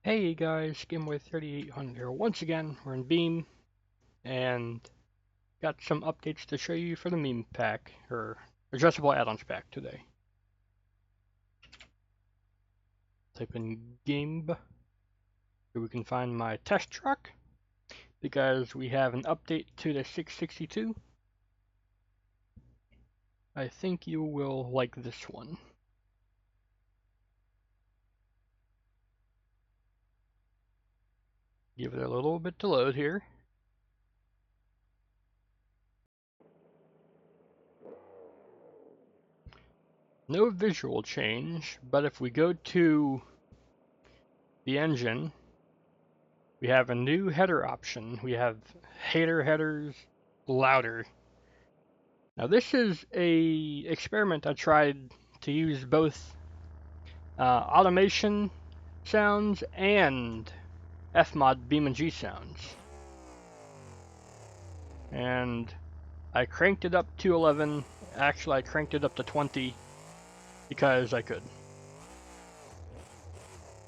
Hey guys, GameWay3800 here. Once again, we're in Beam, and got some updates to show you for the meme pack, or adjustable add-ons pack today. Type in game, so we can find my test truck, because we have an update to the 662. I think you will like this one. Give it a little bit to load here. No visual change, but if we go to the engine, we have a new header option. We have headers louder. Now this is a experiment I tried to use both automation sounds and Fmod BeamNG sounds. And I cranked it up to 11. Actually, I cranked it up to 20 because I could.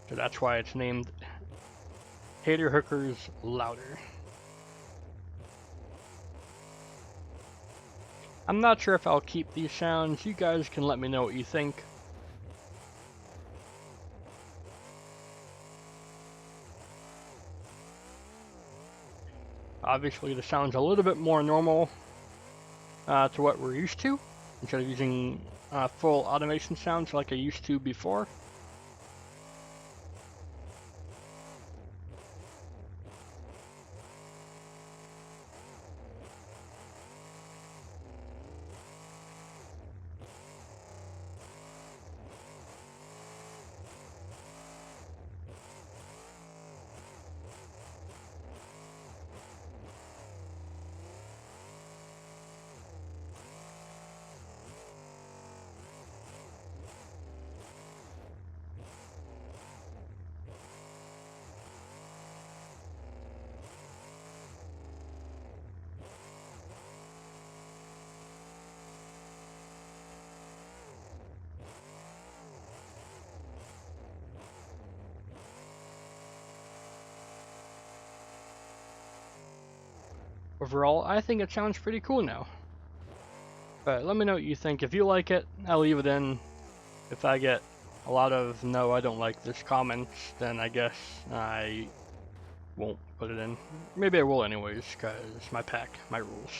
So that's why it's named Hater Hookers Louder. I'm not sure if I'll keep these sounds. You guys can let me know what you think. Obviously, the sound's a little bit more normal to what we're used to, instead of using full automation sounds like I used to before. Overall, I think it sounds pretty cool now. But let me know what you think. If you like it, I'll leave it in. If I get a lot of no, I don't like this comments, then I guess I won't put it in. Maybe I will anyways, because my pack, my rules.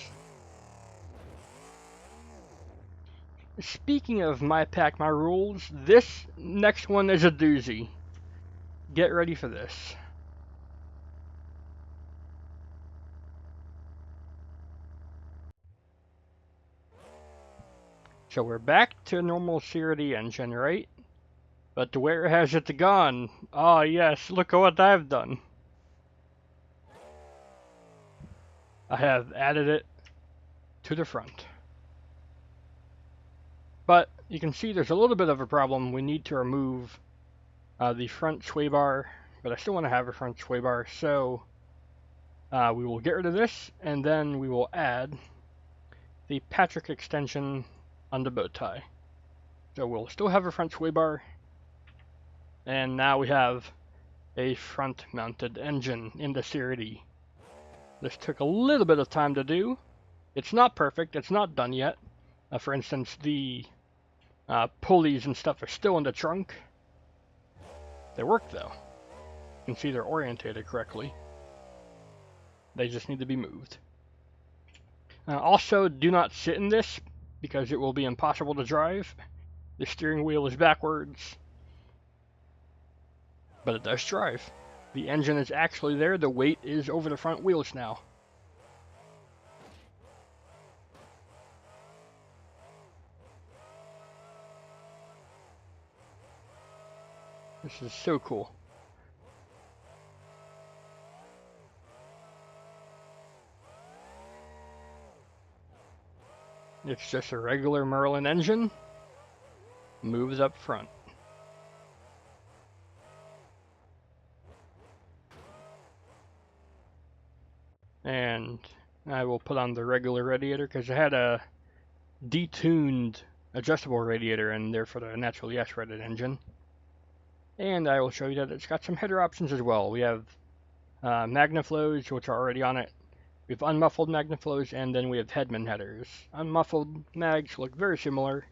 Speaking of my pack, my rules, this next one is a doozy. Get ready for this. So we're back to a normal CRD engine, right? But where has it gone? Ah, yes, look at what I've done. I have added it to the front. But you can see there's a little bit of a problem. We need to remove the front sway bar, but I still want to have a front sway bar, so we will get rid of this, and then we will add the Parsec extension on the bow tie. So we'll still have a front sway bar, and now we have a front-mounted engine in the CRD. This took a little bit of time to do. It's not perfect, it's not done yet. For instance, the pulleys and stuff are still in the trunk. They work though. You can see they're orientated correctly. They just need to be moved. Also, do not sit in this because it will be impossible to drive. The steering wheel is backwards, but it does drive. The engine is actually there. The weight is over the front wheels now. This is so cool. It's just a regular Merlin engine, moves up front. And I will put on the regular radiator because I had a detuned adjustable radiator in there for the natural gas-rated engine. And I will show you that it's got some header options as well. We have magnaflows, which are already on it. We have unmuffled magnaflows, and then we have headman headers. Unmuffled mags look very similar,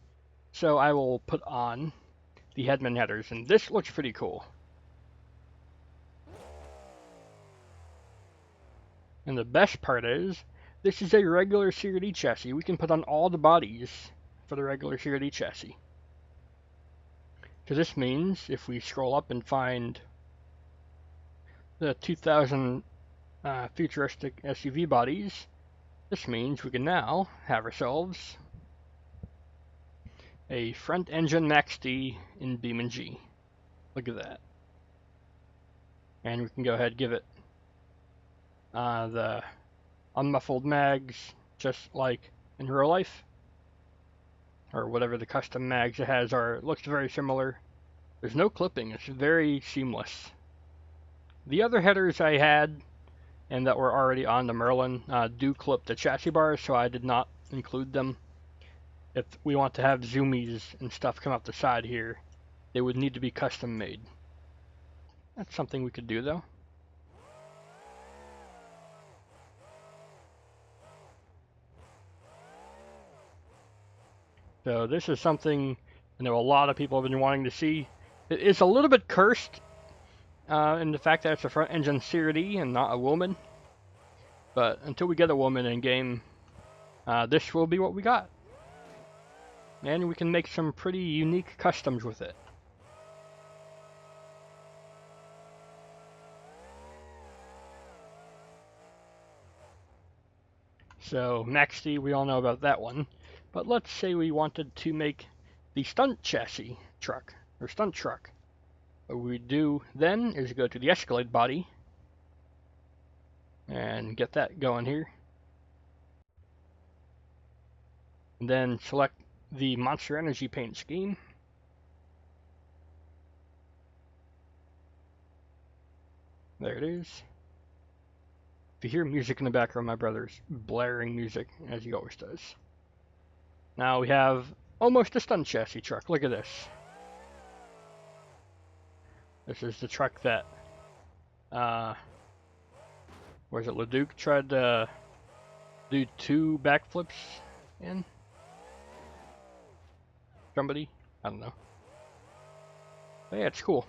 so I will put on the headman headers, and this looks pretty cool. And the best part is, this is a regular CRD chassis. We can put on all the bodies for the regular CRD chassis. So this means if we scroll up and find the 2000 futuristic SUV bodies, this means we can now have ourselves a front engine Max D in BeamNG. Look at that. And we can go ahead and give it the unmuffled mags, just like in real life, or whatever the custom mags it has are. It looks very similar. There's no clipping. It's very seamless. The other headers I had and that were already on the Merlin do clip the chassis bars, so I did not include them. If we want to have zoomies and stuff come out the side here, they would need to be custom made. That's something we could do though. So this is something I know a lot of people have been wanting to see. It is a little bit cursed in the fact that it's a front engine CRD and not a woman. But until we get a woman in game, this will be what we got. And we can make some pretty unique customs with it. So Max D, we all know about that one. But let's say we wanted to make the stunt chassis truck, or stunt truck. What we do then is go to the Escalade body and get that going here. And then select the Monster Energy paint scheme. There it is. If you hear music in the background, my brother's blaring music, as he always does. Now we have almost a stunt chassis truck. Look at this. This is the truck that, where's it, Leduc tried to do 2 backflips in? Somebody? I don't know. But yeah, it's cool.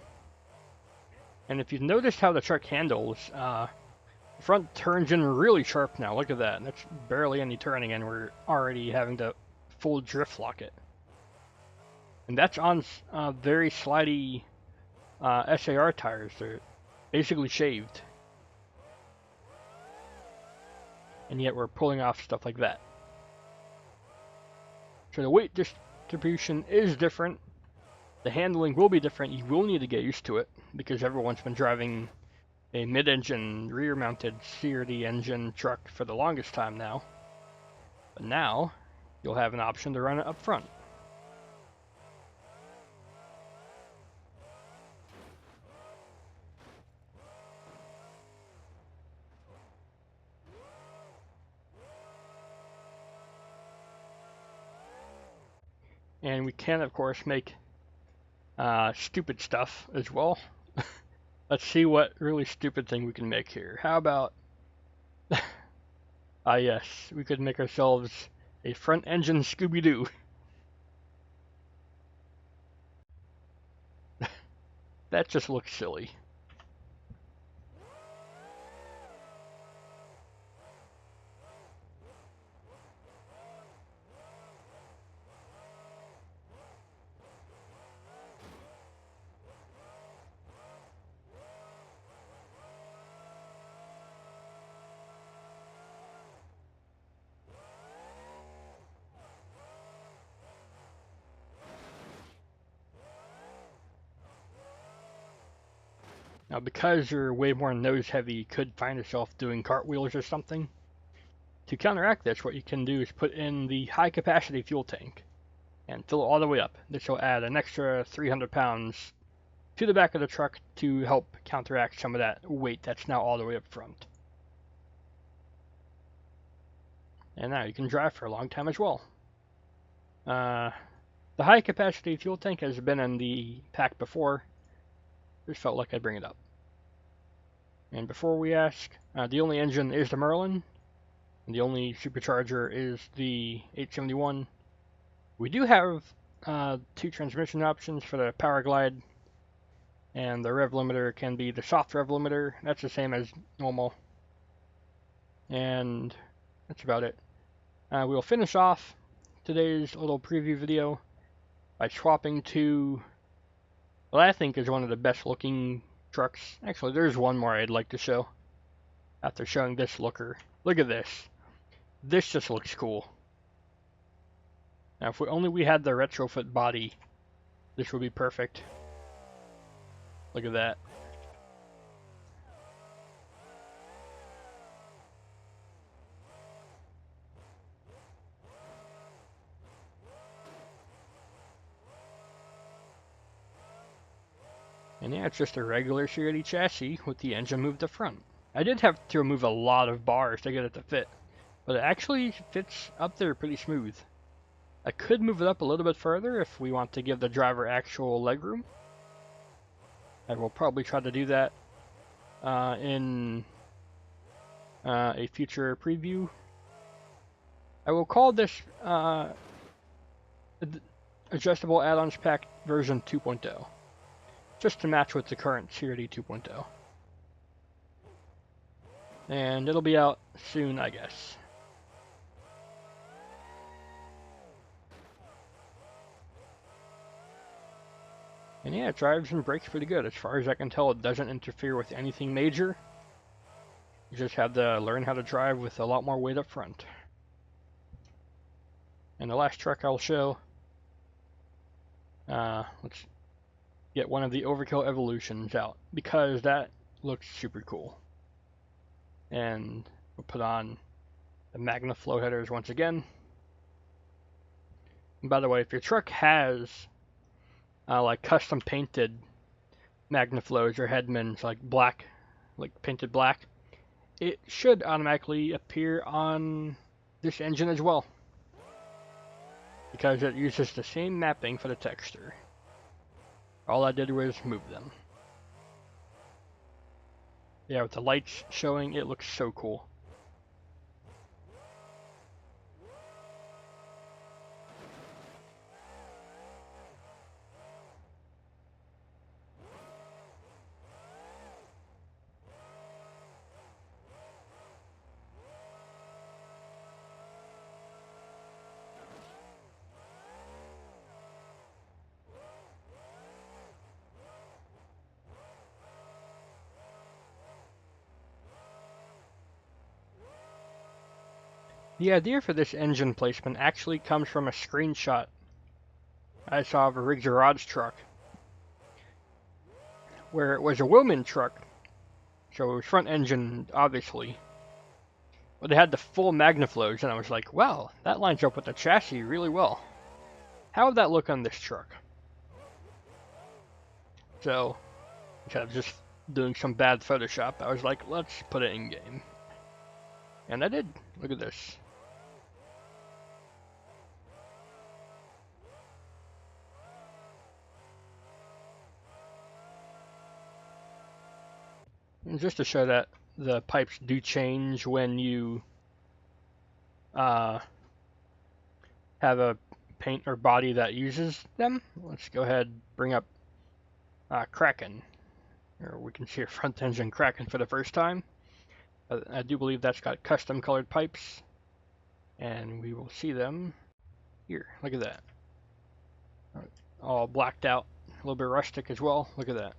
And if you've noticed how the truck handles, the front turns in really sharp now. Look at that. That's barely any turning, and we're already having to full drift lock it. And that's on very slidey SAR tires. They're basically shaved. And yet we're pulling off stuff like that. So the weight distribution is different. The handling will be different. You will need to get used to it because everyone's been driving a mid-engine, rear-mounted CRD engine truck for the longest time now. But now, you'll have an option to run it up front. And we can, of course, make stupid stuff as well. Let's see what really stupid thing we can make here. How about... yes, we could make ourselves a front engine Scooby-Doo. That just looks silly. Now, because you're way more nose heavy, you could find yourself doing cartwheels or something. To counteract this, what you can do is put in the high capacity fuel tank and fill it all the way up. This will add an extra 300 pounds to the back of the truck to help counteract some of that weight that's now all the way up front. And now you can drive for a long time as well. The high capacity fuel tank has been in the pack before. just felt like I'd bring it up. And before we ask, the only engine is the Merlin, and the only supercharger is the 871. We do have 2 transmission options for the Power Glide, and the rev limiter can be the soft rev limiter. That's the same as normal. And that's about it. We will finish off today's little preview video by swapping to what I think is one of the best looking trucks. Actually, there's one more I'd like to show after showing this looker. Look at this. This just looks cool. Now, if we had the retrofit body, this would be perfect. Look at that. And yeah, it's just a regular CRD chassis with the engine moved up front. I did have to remove a lot of bars to get it to fit, but it actually fits up there pretty smooth. I could move it up a little bit further if we want to give the driver actual legroom. I will probably try to do that in a future preview. I will call this Adjustable Add-ons Pack version 2.0. Just to match with the current CRD 2.0. And it'll be out soon, I guess. And yeah, it drives and brakes pretty good. As far as I can tell, it doesn't interfere with anything major. You just have to learn how to drive with a lot more weight up front. And the last truck I'll show, let's get one of the Overkill Evolutions out, because that looks super cool. And we'll put on the Magna flow headers once again. And by the way, if your truck has like custom painted Magna flows or headmans, like black, like painted black, it should automatically appear on this engine as well, because it uses the same mapping for the texture. All I did was move them. Yeah, with the lights showing, it looks so cool. The idea for this engine placement actually comes from a screenshot I saw of a Riggs Garage truck, where it was a Wilman truck, so it was front engine, obviously, but it had the full Magnaflows, and I was like, wow, that lines up with the chassis really well. How would that look on this truck? So, instead of just doing some bad Photoshop, I was like, let's put it in game. And I did. Look at this. And just to show that the pipes do change when you have a paint or body that uses them. Let's go ahead and bring up Kraken. Or we can see a front engine Kraken for the first time. I do believe that's got custom colored pipes, and we will see them here. Look at that. All blacked out, a little bit rustic as well. Look at that.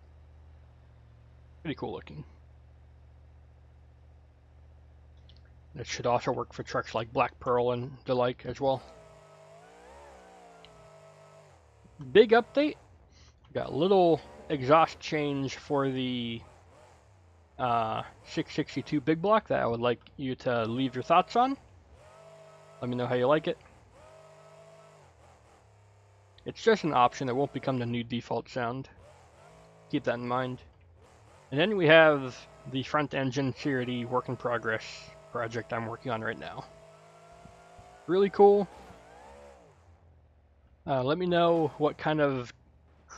Pretty cool looking. It should also work for trucks like Black Pearl and the like as well. Big update. Got a little exhaust change for the 662 big block that I would like you to leave your thoughts on. Let me know how you like it. It's just an option. It won't become the new default sound. Keep that in mind. And then we have the front engine CRD work in progress project I'm working on right now. Really cool. Let me know what kind of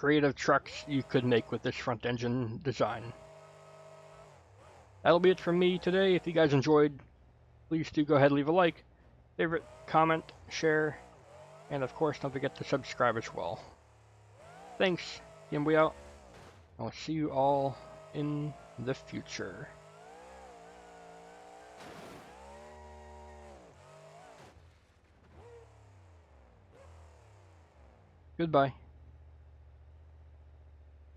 creative trucks you could make with this front engine design. That'll be it from me today. If you guys enjoyed, please do go ahead and leave a like, favorite, comment, share, and of course don't forget to subscribe as well. Thanks, BeamNG out. I'll see you all in the future. Goodbye.